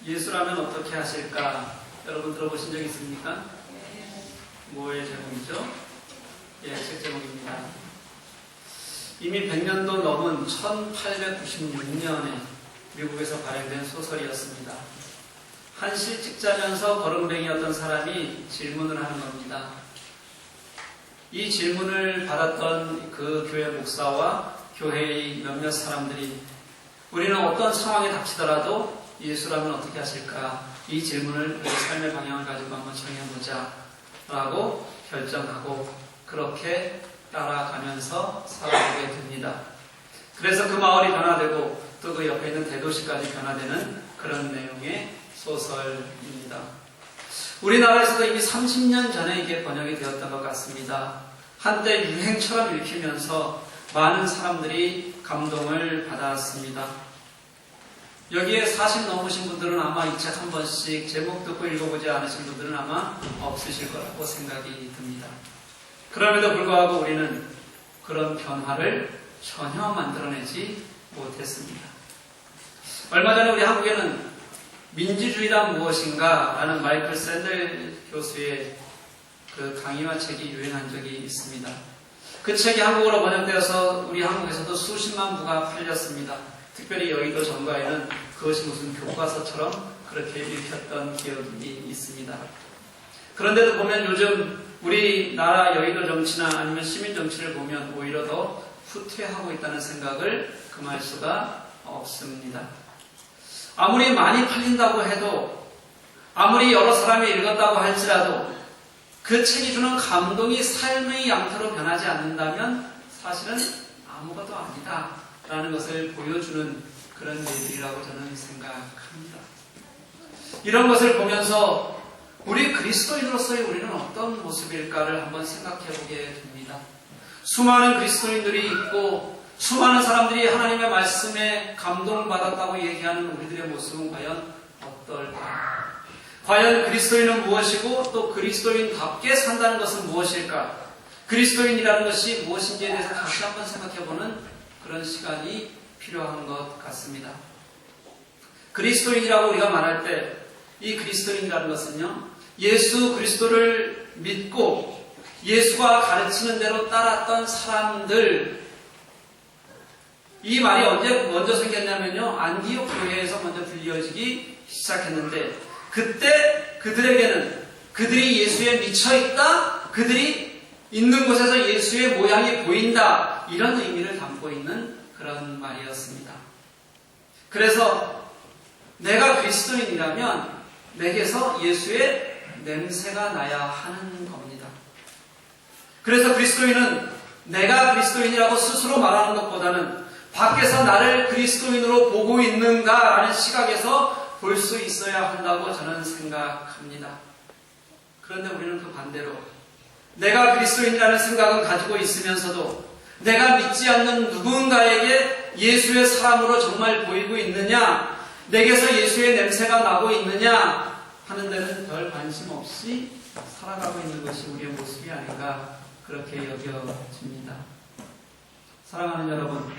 예수라면 어떻게 하실까? 여러분 들어보신 적 있습니까? 뭐의 제목이죠? 예, 책 제목입니다. 이미 100년도 넘은 1896년에 미국에서 발행된 소설이었습니다. 한 실직자면서 거렁뱅이였던 사람이 질문을 하는 겁니다. 이 질문을 받았던 그 교회 목사와 교회의 몇몇 사람들이 우리는 어떤 상황에 닥치더라도 예수라면 어떻게 하실까? 이 질문을 우리 삶의 방향을 가지고 한번 정해보자 라고 결정하고 그렇게 따라가면서 살아가게 됩니다. 그래서 그 마을이 변화되고 또 그 옆에 있는 대도시까지 변화되는 그런 내용의 소설입니다. 우리나라에서도 이미 30년 전에 이게 번역이 되었던 것 같습니다. 한때 유행처럼 읽히면서 많은 사람들이 감동을 받았습니다. 여기에 40 넘으신 분들은 아마 이 책 한 번씩 제목 듣고 읽어보지 않으신 분들은 아마 없으실 거라고 생각이 듭니다. 그럼에도 불구하고 우리는 그런 변화를 전혀 만들어내지 못했습니다. 얼마 전에 우리 한국에는 민주주의란 무엇인가 라는 마이클 샌델 교수의 그 강의와 책이 유행한 적이 있습니다. 그 책이 한국어로 번역되어서 우리 한국에서도 수십만 부가 팔렸습니다. 특별히 여의도 전가에는 그것이 무슨 교과서처럼 그렇게 읽혔던 기억이 있습니다. 그런데도 보면 요즘 우리나라 여의도 정치나 아니면 시민 정치를 보면 오히려 더 후퇴하고 있다는 생각을 금할 수가 없습니다. 아무리 많이 팔린다고 해도 아무리 여러 사람이 읽었다고 할지라도 그 책이 주는 감동이 삶의 양태로 변하지 않는다면 사실은 아무것도 아니다 라는 것을 보여주는 그런 일이라고 저는 생각합니다. 이런 것을 보면서 우리 그리스도인으로서의 우리는 어떤 모습일까를 한번 생각해 보게 됩니다. 수많은 그리스도인들이 있고 수많은 사람들이 하나님의 말씀에 감동받았다고 얘기하는 우리들의 모습은 과연 어떨까? 과연 그리스도인은 무엇이고 또 그리스도인답게 산다는 것은 무엇일까? 그리스도인이라는 것이 무엇인지에 대해서 다시 한번 생각해보는 그런 시간이 필요한 것 같습니다. 그리스도인이라고 우리가 말할 때 이 그리스도인이라는 것은요, 예수 그리스도를 믿고 예수가 가르치는 대로 따랐던 사람들, 이 말이 언제 먼저 생겼냐면요, 안디옥 교회에서 먼저 들려지기 시작했는데 그때 그들에게는 그들이 예수에 미쳐있다, 그들이 있는 곳에서 예수의 모양이 보인다, 이런 의미를 담고 있는 그런 말이었습니다. 그래서 내가 그리스도인이라면 내게서 예수의 냄새가 나야 하는 겁니다. 그래서 그리스도인은 내가 그리스도인이라고 스스로 말하는 것보다는 밖에서 나를 그리스도인으로 보고 있는가라는 시각에서 볼 수 있어야 한다고 저는 생각합니다. 그런데 우리는 그 반대로 내가 그리스도인이라는 생각은 가지고 있으면서도 내가 믿지 않는 누군가에게 예수의 사람으로 정말 보이고 있느냐, 내게서 예수의 냄새가 나고 있느냐 하는 데는 별 관심 없이 살아가고 있는 것이 우리의 모습이 아닌가 그렇게 여겨집니다. 사랑하는 여러분,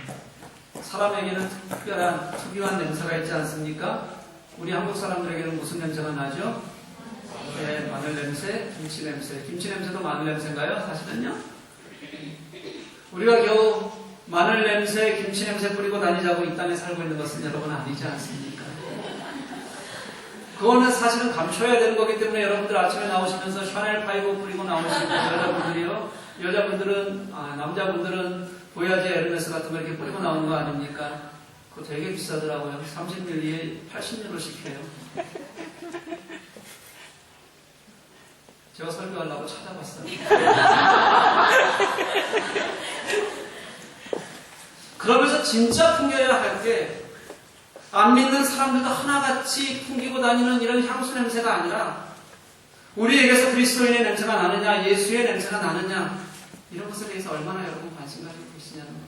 사람에게는 특유한 냄새가 있지 않습니까? 우리 한국 사람들에게는 무슨 냄새가 나죠? 네, 마늘 냄새, 김치 냄새. 김치 냄새도 마늘 냄새인가요? 사실은요? 우리가 겨우 마늘 냄새, 김치 냄새 뿌리고 다니자고 이 땅에 살고 있는 것은 여러분 아니지 않습니까? 그거는 사실은 감춰야 되는 거기 때문에 여러분들 아침에 나오시면서 샤넬 파이브 뿌리고 나오시는 여자분들이요. 남자분들은 보야지 에르메스 같은 거 이렇게 뿌리고 나오는 거 아닙니까? 그거 되게 비싸더라고요. 30ml에 80유로 시켜요. 제가 설교하려고 찾아봤어요. 그러면서 진짜 풍겨야 할 게 안 믿는 사람들도 하나같이 풍기고 다니는 이런 향수 냄새가 아니라 우리에게서 그리스도인의 냄새가 나느냐, 예수의 냄새가 나느냐, 이런 것에 대해서 얼마나 여러분 관심 가지고 계시냐는 거예요.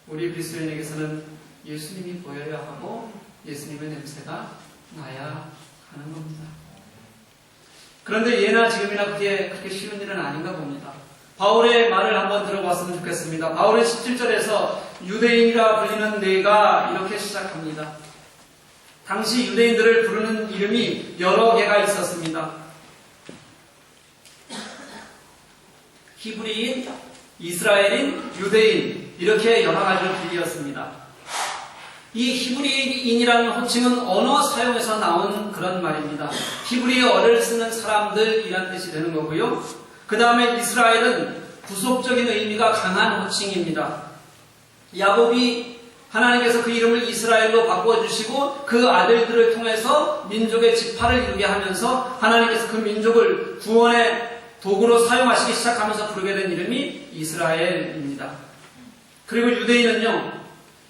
우리 그리스도인에게서는 예수님이 보여야 하고 예수님의 냄새가 나야 하는 겁니다. 그런데 예나 지금이나 그게 그렇게 쉬운 일은 아닌가 봅니다. 바울의 말을 한번 들어봤으면 좋겠습니다. 바울의 17절에서 유대인이라 불리는 내가 이렇게 시작합니다. 당시 유대인들을 부르는 이름이 여러 개가 있었습니다. 히브리인, 이스라엘인, 유대인 이렇게 여러 가지로 불리었습니다. 이 히브리인이라는 호칭은 언어 사용에서 나온 그런 말입니다. 히브리어를 쓰는 사람들이란 뜻이 되는 거고요. 그 다음에 이스라엘은 부속적인 의미가 강한 호칭입니다. 야곱이 하나님께서 그 이름을 이스라엘로 바꿔주시고 그 아들들을 통해서 민족의 지파를 이루게 하면서 하나님께서 그 민족을 구원의 도구로 사용하시기 시작하면서 부르게 된 이름이 이스라엘입니다. 그리고 유대인은요,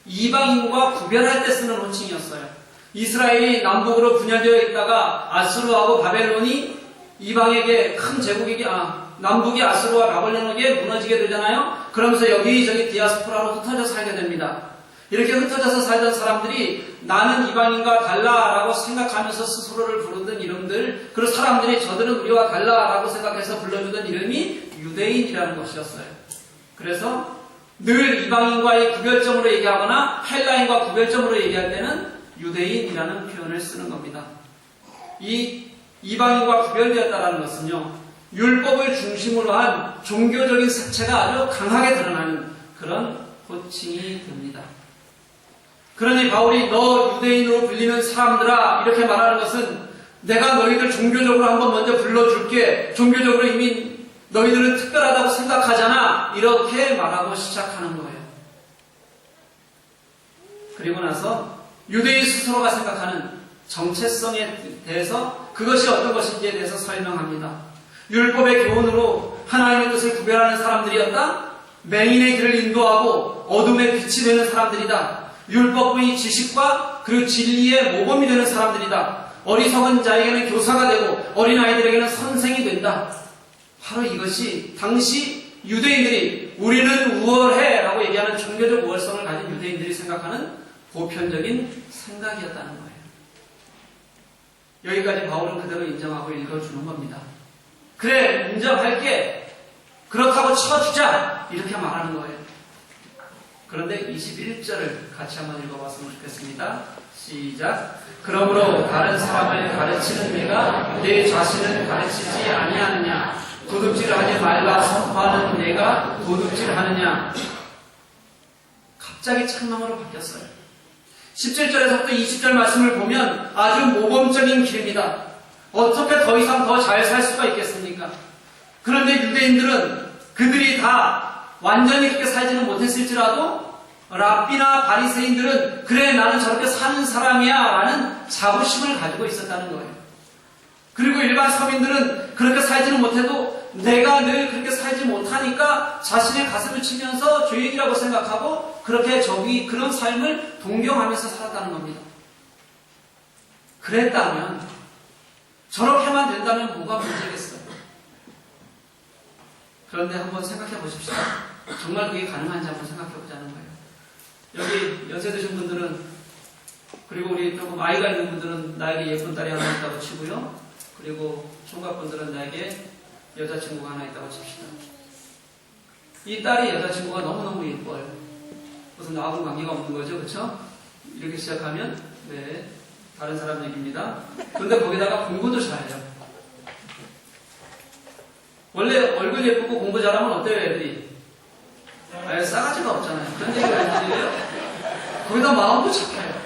이방인과 구별할 때 쓰는 호칭이었어요. 이스라엘이 남북으로 분열되어 있다가 아수르하고 바벨론이 이방에게 큰 제국에게 남북이 아수르와 바벨론에게 무너지게 되잖아요. 그러면서 여기저기 디아스포라로 흩어져 살게 됩니다. 이렇게 흩어져서 살던 사람들이 나는 이방인과 달라라고 생각하면서 스스로를 부르던 이름들, 그리고 사람들이 저들은 우리와 달라라고 생각해서 불러주던 이름이 유대인이라는 것이었어요. 그래서 늘 이방인과의 구별점으로 얘기하거나 헬라인과 구별점으로 얘기할 때는 유대인이라는 표현을 쓰는 겁니다. 이 이방인과 구별되었다는 것은요, 율법을 중심으로 한 종교적인 색채가 아주 강하게 드러나는 그런 호칭이 됩니다. 그러니 바울이 너 유대인으로 불리는 사람들아 이렇게 말하는 것은 내가 너희들 종교적으로 한번 먼저 불러줄게. 종교적으로 이미 너희들은 특별하다고 생각하잖아. 이렇게 말하고 시작하는 거예요. 그리고 나서 유대인 스스로가 생각하는 정체성에 대해서 그것이 어떤 것인지에 대해서 설명합니다. 율법의 교훈으로 하나님의 뜻을 구별하는 사람들이었다. 맹인의 길을 인도하고 어둠의 빛이 되는 사람들이다. 율법의 지식과 그리고 진리의 모범이 되는 사람들이다. 어리석은 자에게는 교사가 되고 어린아이들에게는 선생이 된다. 바로 이것이 당시 유대인들이 우리는 우월해 라고 얘기하는 종교적 우월성을 가진 유대인들이 생각하는 보편적인 생각이었다는 거예요. 여기까지 바울은 그대로 인정하고 읽어주는 겁니다. 그래, 인정할게. 그렇다고 쳐주자. 이렇게 말하는 거예요. 그런데 21절을 같이 한번 읽어봤으면 좋겠습니다. 시작. 그러므로 다른 사람을 가르치는 네가 내 자신을 가르치지 아니하느냐? 도둑질하지 말라 선포하는 내가 도둑질하느냐? 갑자기 책망으로 바뀌었어요. 17절에서부터 20절 말씀을 보면 아주 모범적인 길입니다. 어떻게 더 이상 더 잘 살 수가 있겠습니까? 그런데 유대인들은 그들이 다 완전히 그렇게 살지는 못했을지라도 랍비나 바리새인들은 그래 나는 저렇게 사는 사람이야 라는 자부심을 가지고 있었다는 거예요. 그리고 일반 서민들은 그렇게 살지는 못해도 내가 늘 그렇게 살지 못하니까 자신의 가슴을 치면서 죄인이라고 생각하고 그렇게 그런 삶을 동경하면서 살았다는 겁니다. 그랬다면 저렇게만 된다면 뭐가 문제겠어요? 그런데 한번 생각해 보십시오. 정말 그게 가능한지 한번 생각해 보자는 거예요. 여기 연세 드신 분들은, 그리고 우리 조금 아이가 있는 분들은 나에게 예쁜 딸이 하나 있다고 치고요. 그리고 총각분들은 나에게 여자친구가 하나 있다고 칩시다. 이 딸이 여자친구가 너무너무 예뻐요. 무슨 나하고 관계가 없는 거죠, 그렇죠? 이렇게 시작하면 네, 다른 사람 얘기입니다. 그런데 거기다가 공부도 잘해요. 원래 얼굴 예쁘고 공부 잘하면 어때요, 애들이? 아예 싸가지가 없잖아요. 그런 얘기를 하는 거예요. 거기다 마음도 착해요.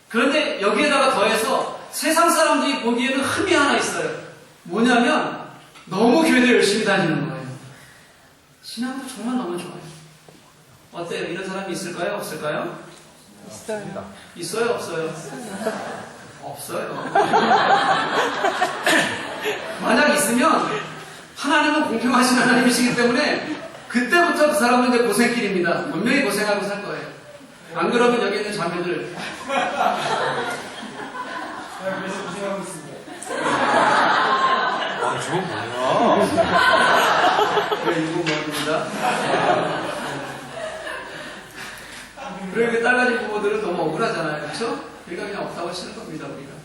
그런데 여기에다가 더해서 세상 사람들이 보기에는 흠이 하나 있어요. 뭐냐면 너무 교회를 열심히 다니는 거예요. 신앙도 정말 너무 좋아요. 어때요? 이런 사람이 있을까요? 없을까요? 있어요. 있어요? 없어요? 없어요. 만약 있으면 하나님은 공평하신 하나님이시기 때문에 그때부터 그 사람은 이제 고생길입니다. 분명히 고생하고 살 거예요. 안 그러면 여기 있는 자매들 그래서 고생하고 있습니다. 아, 저건 뭐야? 그래, 일곱 명입니다. 그러니까 딸 가진 부모들은 너무 억울하잖아요. 그렇죠? 그러니까 그냥 없다고 치는 겁니다, 우리가.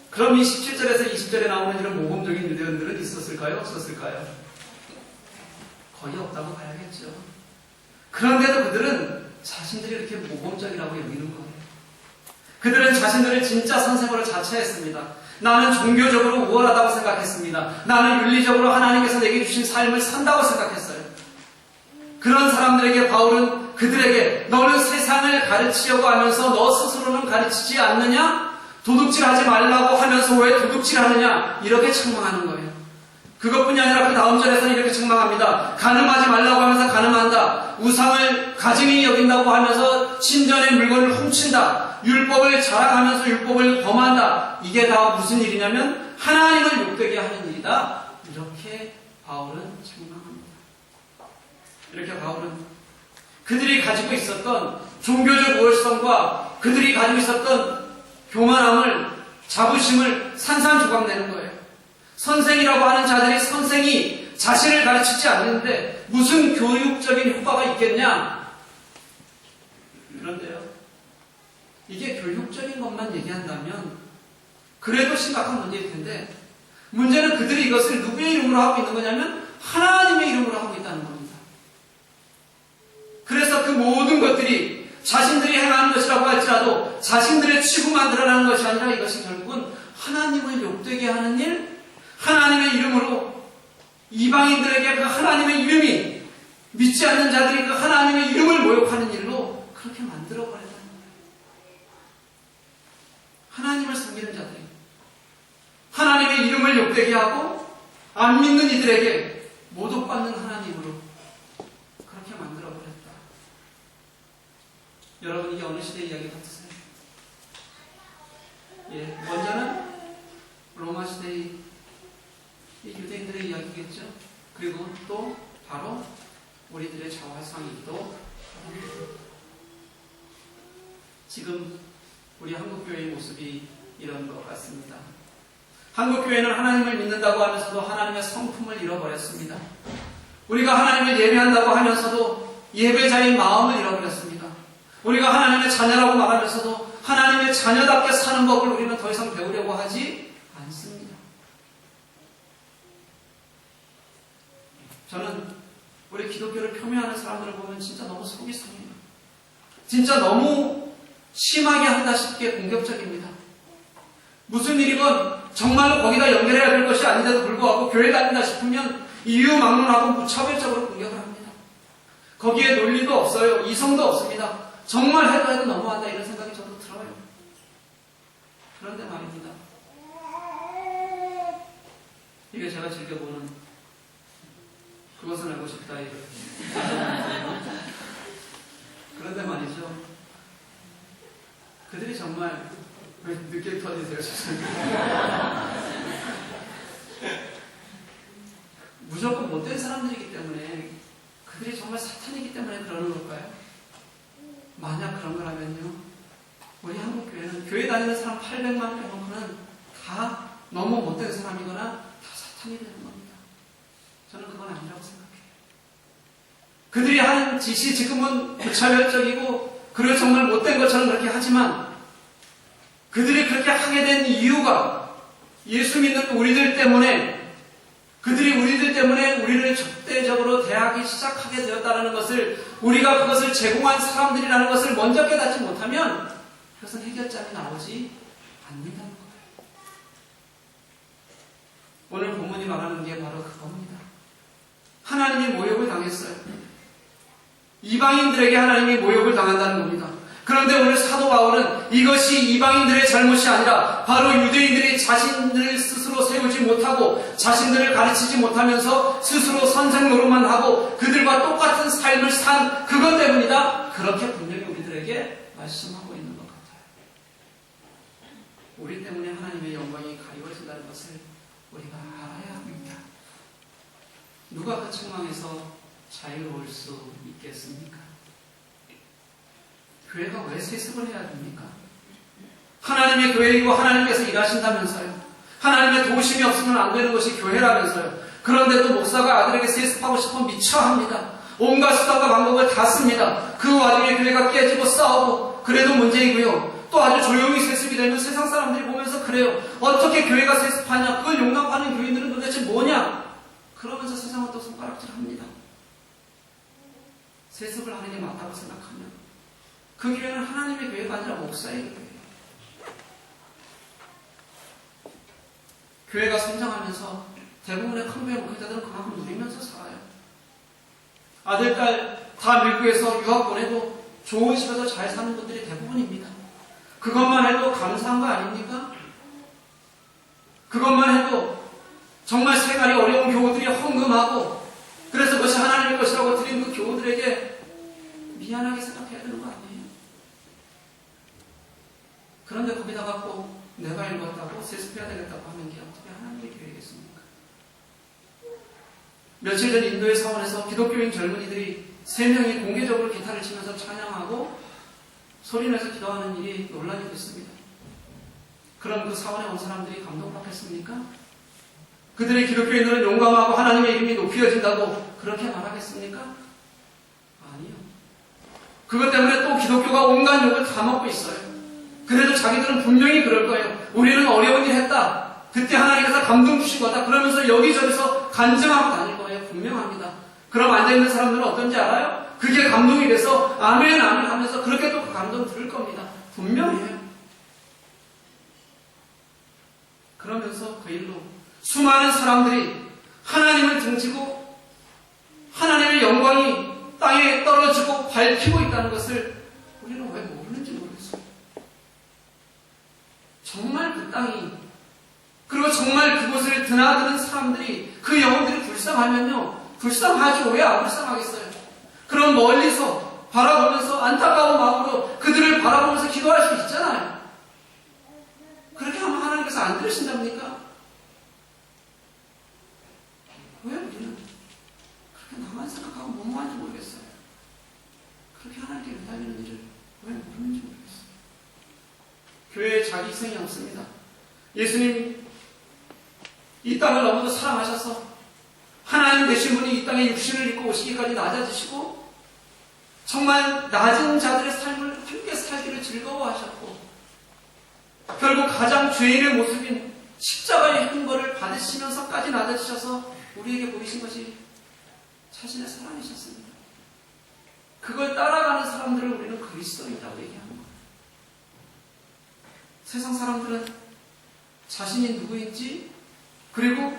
그럼 이 17절에서 20절에 나오는 이런 모범적인 유대인들은 있었을까요? 없었을까요? 거의 없다고 봐야겠죠. 그런데도 그들은 자신들이 이렇게 모범적이라고 여기는 거예요. 그들은 자신들을 진짜 선생으로 자처했습니다. 나는 종교적으로 우월하다고 생각했습니다. 나는 윤리적으로 하나님께서 내게 주신 삶을 산다고 생각했어요. 그런 사람들에게 바울은 그들에게 너는 세상을 가르치려고 하면서 너 스스로는 가르치지 않느냐? 도둑질하지 말라고 하면서 왜 도둑질하느냐? 이렇게 책망하는 거예요. 그것뿐이 아니라 그 다음 절에서는 이렇게 책망합니다. 가늠하지 말라고 하면서 가늠한다. 우상을 가증히 여긴다고 하면서 신전의 물건을 훔친다. 율법을 자랑하면서 율법을 범한다. 이게 다 무슨 일이냐면 하나님을 욕되게 하는 일이다. 이렇게 바울은 책망합니다. 이렇게 바울은 그들이 가지고 있었던 종교적 우월성과 그들이 가지고 있었던 교만함을, 자부심을 산산조각 내는 거예요. 선생이라고 하는 자들이 선생이 자신을 가르치지 않는데 무슨 교육적인 효과가 있겠냐? 그런데요, 이게 교육적인 것만 얘기한다면 그래도 심각한 문제일 텐데, 문제는 그들이 이것을 누구의 이름으로 하고 있는 거냐면 하나님의 이름으로 하고 있다는 겁니다. 그래서 그 모든 것들이 자신들이 행하는 것이라고 할지라도 자신들의 취구만 드러나는 것이 아니라 이것이 결국은 하나님을 욕되게 하는 일, 하나님의 이름으로 이방인들에게 그 하나님의 이름이, 믿지 않는 자들이 그 하나님의 이름을 모욕하는 일로 그렇게 만들어버렸다는 거예요. 하나님을 섬기는 자들이 하나님의 이름을 욕되게 하고 안 믿는 이들에게 모독받는 하나님으로 그렇게 만들어버렸다. 여러분, 이게 어느 시대 이야기 같으세요? 먼저는 로마 시대의 유대인들의 이야기겠죠. 그리고 또 바로 우리들의 자화상이기도 합니다. 지금 우리 한국교회의 모습이 이런 것 같습니다. 한국교회는 하나님을 믿는다고 하면서도 하나님의 성품을 잃어버렸습니다. 우리가 하나님을 예배한다고 하면서도 예배자의 마음을 잃어버렸습니다. 우리가 하나님의 자녀라고 말하면서도 하나님의 자녀답게 사는 법을 우리는 더 이상 배우려고 하지 않습니다. 저는 우리 기독교를 폄훼하는 사람들을 보면 진짜 너무 속이 상해요. 진짜 너무 심하게 한다 싶게 공격적입니다. 무슨 일이건 정말로 거기다 연결해야 될 것이 아닌데도 불구하고 교회 다닌다 싶으면 이유망론하고 무차별적으로 공격을 합니다. 거기에 논리도 없어요. 이성도 없습니다. 정말 해도 너무한다 이런 생각이 저도 들어요. 그런데 말입니다. 이게 제가 즐겨보는 그것은 알고 싶다 이런. 그런데 말이죠. 그들이 정말 왜 늦게 터지세요? 무조건 못된 사람들이기 때문에, 그들이 정말 사탄이기 때문에 그러는 걸까요? 만약 그런 거라면요, 우리 한국교회는 교회 다니는 사람 800만 빼놓고는 다 너무 못된 사람이거나 다 사탄이 되는 겁니다. 저는 그건 아니라고 생각해요. 그들이 하는 짓이 지금은 무차별적이고 그리고 정말 못된 것처럼 그렇게 하지만, 그들이 그렇게 하게 된 이유가 예수 믿는 우리들 때문에, 그들이 우리들 때문에 우리를 적대적으로 대하기 시작하게 되었다는 것을, 우리가 그것을 제공한 사람들이라는 것을 먼저 깨닫지 못하면 그것은 해결점이 나오지 않는다는 거예요. 오늘 본문이 말하는 게 바로 그겁니다. 하나님이 모욕을 당했어요. 이방인들에게 하나님이 모욕을 당한다는 겁니다. 그런데 오늘 사도 바울은 이것이 이방인들의 잘못이 아니라 바로 유대인들이 자신들 스스로 세우지 못하고 자신들을 가르치지 못하면서 스스로 선생 노릇만 하고 그들과 똑같은 삶을 산 그것 때문이다. 그렇게 분명히 우리들에게 말씀하고 있는 것 같아요. 우리 때문에 하나님의 영광이 가리워진다는 것을 우리가 알아야 합니다. 누가 그 책망에서 자유로울 수 있겠습니까? 교회가 왜 세습을 해야 됩니까? 하나님의 교회이고 하나님께서 일하신다면서요. 하나님의 도우심이 없으면 안 되는 것이 교회라면서요. 그런데도 목사가 아들에게 세습하고 싶으면 미쳐 합니다. 온갖 수단과 방법을 다 씁니다. 그 와중에 교회가 깨지고 싸우고 그래도 문제이고요. 또 아주 조용히 세습이 되면 세상 사람들이 보면서 그래요. 어떻게 교회가 세습하냐? 그걸 용납하는 교인들은 도대체 뭐냐? 그러면서 세상은 또 손가락질합니다. 세습을 하는 게 맞다고 생각하면 그 교회는 하나님의 교회가 아니라 목사의 교회예요. 교회가 성장하면서 대부분의 큰 교회 목회자들은 그만큼 누리면서 살아요. 아들, 딸 다 미국에서 유학 보내도 좋은 집에서 잘 사는 분들이 대부분입니다. 그것만 해도 감사한 거 아닙니까? 그것만 해도 정말 생활이 어려운 교우들이 헌금하고 그래서 그것이 하나님의 것이라고 드린 그 교우들에게 미안하게 생각해야 되는 거 아니에요? 그런데 거기다가 꼭 내가 읽었다고 세습해야 되겠다고 하는 게 어떻게 하나님의 교회겠습니까? 며칠 전 인도의 사원에서 기독교인 젊은이들이 3명이 공개적으로 기타를 치면서 찬양하고 소리내서 기도하는 일이 논란이 됐습니다. 그럼 그 사원에 온 사람들이 감동받겠습니까? 그들의 기독교인들은 용감하고 하나님의 이름이 높여진다고 그렇게 말하겠습니까? 아니요. 그것 때문에 또 기독교가 온갖 욕을 다 먹고 있어요. 그래도 자기들은 분명히 그럴 거예요. 우리는 어려운 일 했다. 그때 하나님께서 감동 주신 거다. 그러면서 여기저기서 간증하고 다닐 거예요. 분명합니다. 그럼 앉아있는 사람들은 어떤지 알아요? 그게 감동이 돼서 아멘 아멘 하면서 그렇게 또 그 감동 들을 겁니다. 분명해요. 그러면서 그 일로 수많은 사람들이 하나님을 등지고 하나님의 영광이 땅에 떨어지고 밟히고 있다는 것을 우리는 왜 모르는지 모르겠어요. 정말 그 땅이 그리고 정말 그곳을 드나드는 사람들이 그 영혼들이 불쌍하면요. 불쌍하죠. 왜 안 불쌍하겠어요? 그럼 멀리서 바라보면서 안타까운 마음으로 그들을 바라보면서 기도할 수 있잖아요. 그렇게 하면 하나님께서 안 들으신답니까? 왜 우리는 그렇게 나만 생각하고 뭐뭐한지 모르겠어요. 그렇게 하나님께 매달리는 일을 왜 모르는지 모르겠어요. 교회에 자기 희생이 없습니다. 예수님 이 땅을 너무도 사랑하셔서 하나님 되신 분이 이 땅에 육신을 입고 오시기까지 낮아지시고 정말 낮은 자들의 삶을 함께 살기를 즐거워하셨고 결국 가장 죄인의 모습인 십자가의 형벌을 받으시면서까지 낮아지셔서 우리에게 보이신 것이 자신의 사랑이셨습니다. 그걸 따라가는 사람들을 우리는 그리스도인이라고 얘기하는 거예요. 세상 사람들은 자신이 누구인지 그리고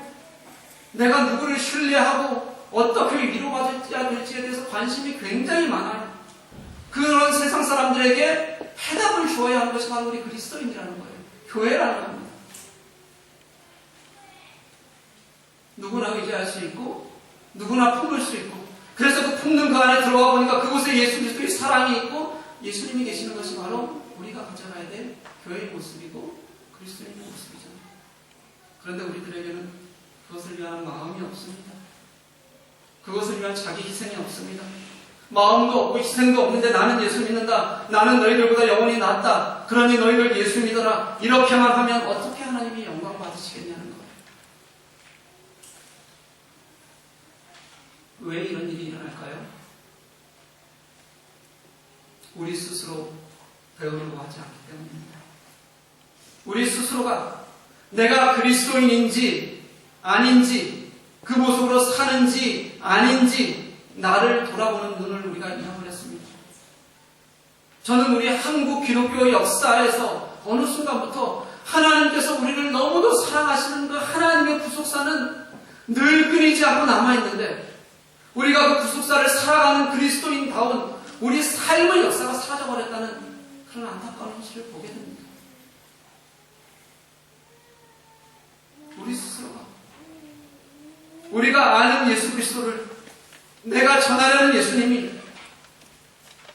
내가 누구를 신뢰하고 어떻게 위로받아야 될지에 대해서 관심이 굉장히 많아요. 그런 세상 사람들에게 해답을 주어야 하는 것이 바로 우리 그리스도인이라는 거예요. 교회라는 겁니다. 누구나 의지할 수 있고 누구나 품을 수 있고 그래서 그 품는 그 안에 들어가 보니까 그곳에 예수 그리스도의 사랑이 있고 예수님이 계시는 것이 바로 우리가 가져가야 될 교회의 모습이고 그리스도인의 모습이잖아요. 그런데 우리들에게는 그것을 위한 마음이 없습니다. 그것을 위한 자기 희생이 없습니다. 마음도 없고 희생도 없는데 나는 예수 믿는다. 나는 너희들보다 영혼이 낫다. 그러니 너희들 예수 믿어라. 이렇게만 하면 어떻게 하나님이 영광 받으시겠냐는 거예요. 왜 이런 일이 일어날까요? 우리 스스로 배우려고 하지 않기 때문입니다. 우리 스스로가 내가 그리스도인인지 아닌지 그 모습으로 사는지 아닌지 나를 돌아보는 눈을 우리가 잃어버렸습니다. 저는 우리 한국 기독교 역사에서 어느 순간부터 하나님께서 우리를 너무도 사랑하시는 그 하나님의 구속사는 늘 끊이지 않고 남아있는데 우리가 그 구속사를 살아가는 그리스도인다운 우리 삶의 역사가 사라져버렸다는 그런 안타까운 현실을 보게 됩니다. 우리 스스로가 우리가 아는 예수 그리스도를 내가 전하려는 예수님이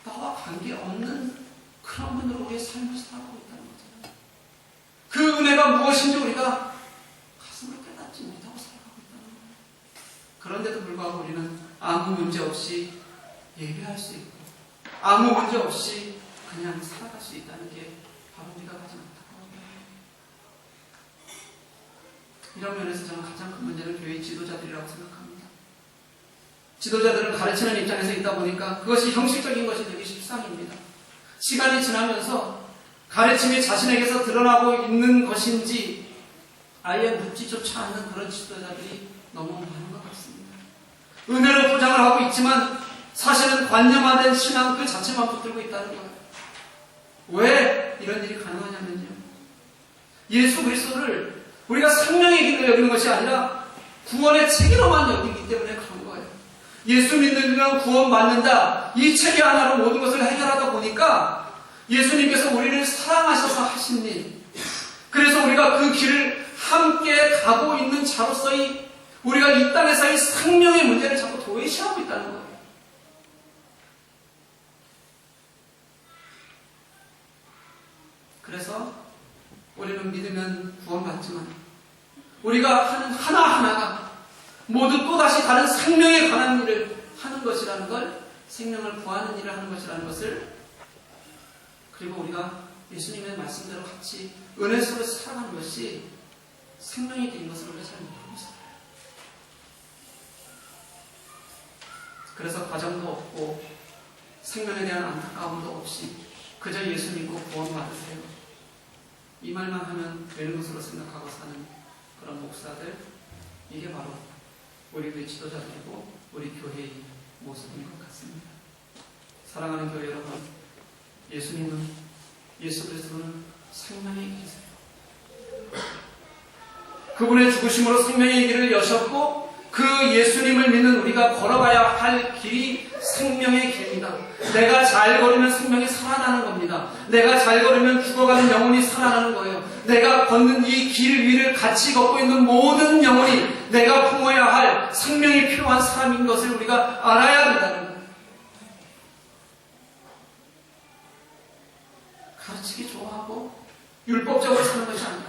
나와 관계없는 그런 분으로 우리의 삶을 살아가고 있다는 거잖아요. 그 은혜가 무엇인지 우리가 가슴으로 깨닫지 못하고 살아가고 있다는 거예요. 그런데도 불구하고 우리는 아무 문제 없이 예배할 수 있고 아무 문제 없이 그냥 살아갈 수 있다는 게 바로 우리가 가진 안타까운 거예요. 이런 면에서 저는 가장 큰 문제는 교회의 지도자들이라고 생각합니다. 지도자들은 가르치는 입장에서 있다 보니까 그것이 형식적인 것이 되기 십상입니다. 시간이 지나면서 가르침이 자신에게서 드러나고 있는 것인지 아예 묻지조차 않는 그런 지도자들이 너무 많은 것 같습니다. 은혜로 포장을 하고 있지만 사실은 관념화된 신앙 그 자체만 붙들고 있다는 거예요. 왜 이런 일이 가능하냐면요. 예수 그리스도를 우리가 생명의 길로 여기는 것이 아니라 구원의 책으로만 여기기 때문에 그런 거예요. 예수 믿는 이는 구원받는다. 이 책이 하나로 모든 것을 해결하다 보니까 예수님께서 우리를 사랑하셔서 하신 일, 그래서 우리가 그 길을 함께 가고 있는 자로서의 우리가 이 땅에서의 생명의 문제를 자꾸 도외시하고 있다는 거예요. 그래서 우리는 믿으면 구원받지만 우리가 하는 하나하나가 모두 또다시 다른 생명에 관한 일을 하는 것이라는 걸, 생명을 구하는 일을 하는 것이라는 것을, 그리고 우리가 예수님의 말씀대로 같이 은혜 속에서 살아가는 것이 생명이 된 것을 우리가 잘 모르고 있어요. 그래서 과정도 없고 생명에 대한 안타까움도 없이 그저 예수 믿고 구원받으세요, 이 말만 하면 되는 것으로 생각하고 사는 그런 목사들, 이게 바로 우리 교회 지도자들이고 우리 교회의 모습인 것 같습니다. 사랑하는 교회 여러분, 예수님은, 예수 그리스도는 생명의 길이세요. 그분의 죽으심으로 생명의 길을 여셨고 그 예수님을 믿는 우리가 걸어가야 할 길이 생명의 길입니다. 내가 잘 걸으면 생명이 살아나는 겁니다. 내가 잘 걸으면 죽어가는 영혼이 살아나는 거예요. 내가 걷는 이 길 위를 같이 걷고 있는 모든 영혼이 내가 품어야 할 생명이 필요한 사람인 것을 우리가 알아야 한다는 거예요. 가르치기 좋아하고 율법적으로 사는 것이 아니라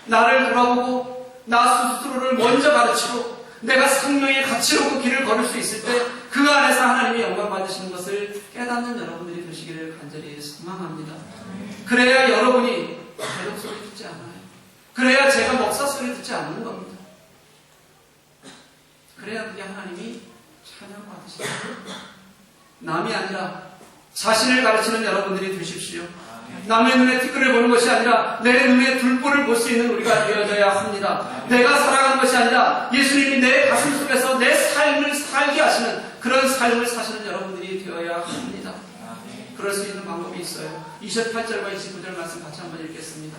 나를 돌아보고 나 스스로를 먼저 가르치고 내가 생명의 가치로 그 길을 걸을 수 있을 때 그 안에서 하나님의 영광 받으시는 것을 깨닫는 여러분들이 되시기를 간절히 소망합니다. 그래야 여러분이 대독 소리 듣지 않아요. 그래야 제가 목사 소리 듣지 않는 겁니다. 그래야 그게 하나님이 찬양 받으시는 거예요. 남이 아니라 자신을 가르치는 여러분들이 되십시오. 남의 눈에 티끌을 보는 것이 아니라 내 눈에 둘보를 볼 수 있는 우리가 되어져야 합니다. 내가 살아가는 것이 아니라 예수님이 내 가슴 속에서 내 삶을 살게 하시는 그런 삶을 사시는 여러분들이 되어야 합니다. 그럴 수 있는 방법이 있어요. 28절과 29절 말씀 같이 한번 읽겠습니다.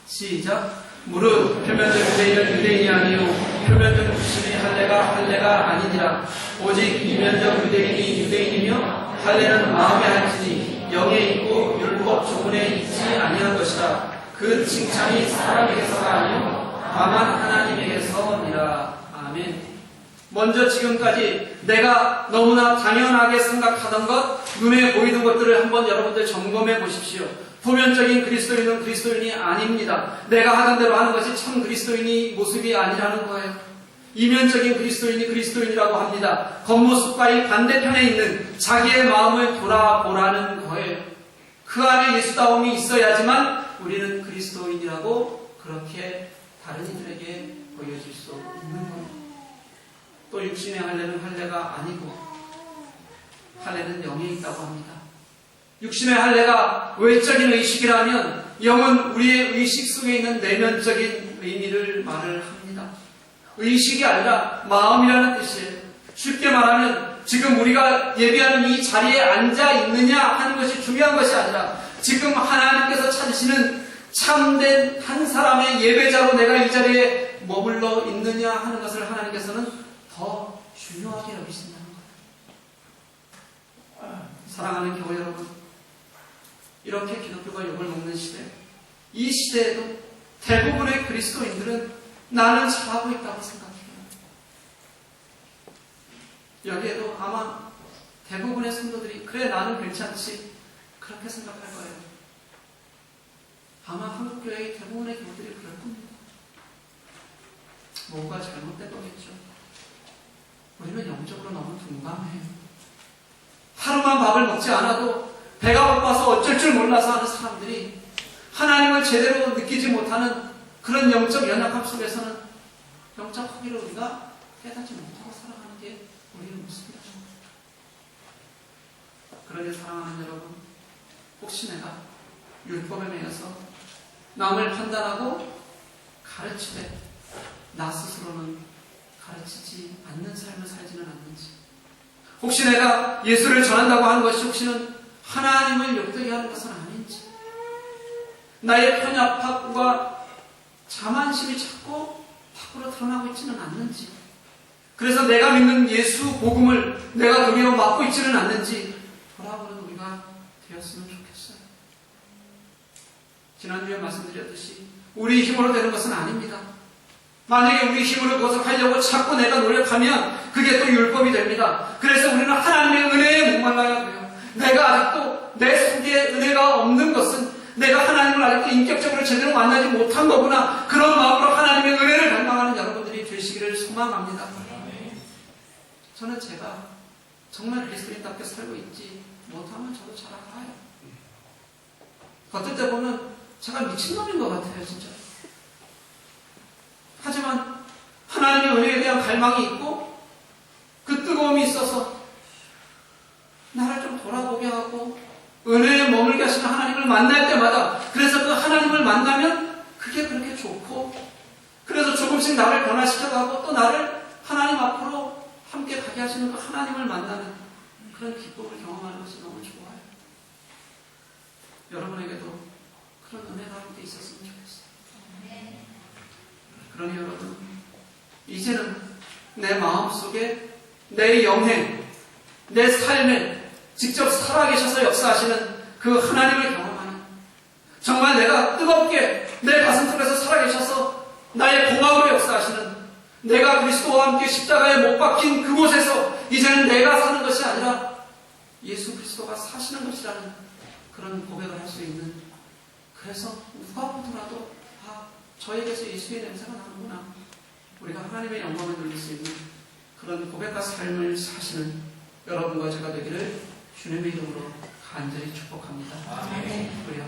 시작. 무릇 표면적 유대인은 유대인이 아니요 표면적 무슬림이 할례가 아니니라. 오직 이면적 유대인이 유대인이며 할례는 마음에 할지니 영에 있고 율법 조문에 있지 아니한 것이라. 그 칭찬이 사람에게서가 아니요 다만 하나님에게서니라. 아멘. 먼저 지금까지 내가 너무나 당연하게 생각하던 것, 눈에 보이는 것들을 한번 여러분들 점검해 보십시오. 표면적인 그리스도인은 그리스도인이 아닙니다. 내가 하던 대로 하는 것이 참 그리스도인의 모습이 아니라는 거예요. 이면적인 그리스도인이 그리스도인이라고 합니다. 겉모습과의 반대편에 있는 자기의 마음을 돌아보라는 거예요. 그 안에 예수다움이 있어야지만 우리는 그리스도인이라고 그렇게 다른 이들에게 보여질 수 있는 거예요. 또 육신의 할례는 할례가 아니고 할례는 영에 있다고 합니다. 육신의 할례가 외적인 의식이라면 영은 우리의 의식 속에 있는 내면적인 의미를 말을 합니다. 의식이 아니라 마음이라는 뜻이에요. 쉽게 말하면 지금 우리가 예배하는 이 자리에 앉아 있느냐 하는 것이 중요한 것이 아니라 지금 하나님께서 찾으시는 참된 한 사람의 예배자로 내가 이 자리에 머물러 있느냐 하는 것을 하나님께서는 더 중요하게 여기신다는 거예요. 사랑하는 교회 여러분, 이렇게 기독교가 욕을 먹는 시대, 이 시대에도 대부분의 그리스도인들은 나는 잘하고 있다고 생각해요. 여기에도 아마 대부분의 성도들이 그래 나는 괜찮지 그렇게 생각할 거예요. 아마 한국교회의 대부분의 교우들이 그럴 겁니다. 뭐가 잘못된 거겠죠. 우리는 영적으로 너무 둔감해요. 하루만 밥을 먹지 않아도 배가 고파서 어쩔 줄 몰라서 하는 사람들이 하나님을 제대로 느끼지 못하는 그런 영적 연약함 속에서는 영적 허기를 우리가 깨닫지 못하고 살아가는 게 우리의 모습이다. 그러니 사랑하는 여러분, 혹시 내가 율법에 매여서 남을 판단하고 가르치되 나 스스로는 가르치지 않는 삶을 살지는 않는지, 혹시 내가 예수를 전한다고 하는 것이 혹시는 하나님을 욕되게 하는 것은 아닌지, 나의 편협함과 자만심이 자꾸 밖으로 드러나고 있지는 않는지, 그래서 내가 믿는 예수 복음을 내가 그대로 맡고 있지는 않는지 돌아보는 우리가 되었으면 좋겠어요. 지난주에 말씀드렸듯이 우리 힘으로 되는 것은 아닙니다. 만약에 우리 힘으로 그것을 하려고 자꾸 내가 노력하면 그게 또 율법이 됩니다. 그래서 우리는 하나님의 은혜에 목말라야 돼요. 내가 아직도 내 속에 은혜가 없는 것은 내가 하나님을 아직도 인격적으로 제대로 만나지 못한 거구나. 그런 마음으로 하나님의 은혜를 갈망하는 여러분들이 되시기를 소망합니다. 저는 제가 정말 그리스도인답게 살고 있지 못하면 저도 잘 알아요. 어떨 때 보면 제가 미친놈인 것 같아요, 진짜. 하지만 하나님의 은혜에 대한 갈망이 있고 그 뜨거움이 있어서 나를 좀 돌아보게 하고 은혜에 머물게 하시는 하나님을 만날 때마다, 그래서 그 하나님을 만나면 그게 그렇게 좋고, 그래서 조금씩 나를 변화시켜가고 또 나를 하나님 앞으로 함께 가게 하시는 그 하나님을 만나는 그런 기쁨을 경험하는 것이 너무 좋아요. 여러분에게도 그런 은혜가 함께 있었으면 좋겠어요. 그러니 여러분, 이제는 내 마음속에 내 영행, 내 삶에 직접 살아계셔서 역사하시는 그 하나님을 경험하는, 정말 내가 뜨겁게 내 가슴 속에서 살아계셔서 나의 공합으로 역사하시는, 내가 그리스도와 함께 십자가에 못 박힌 그곳에서 이제는 내가 사는 것이 아니라 예수 그리스도가 사시는 것이라는 그런 고백을 할 수 있는, 그래서 누가 보더라도 저에게서 예수의 냄새가 나는구나, 우리가 하나님의 영광을 돌릴 수 있는 그런 고백과 삶을 사시는 여러분과 제가 되기를 주님의 이름으로 간절히 축복합니다. 우리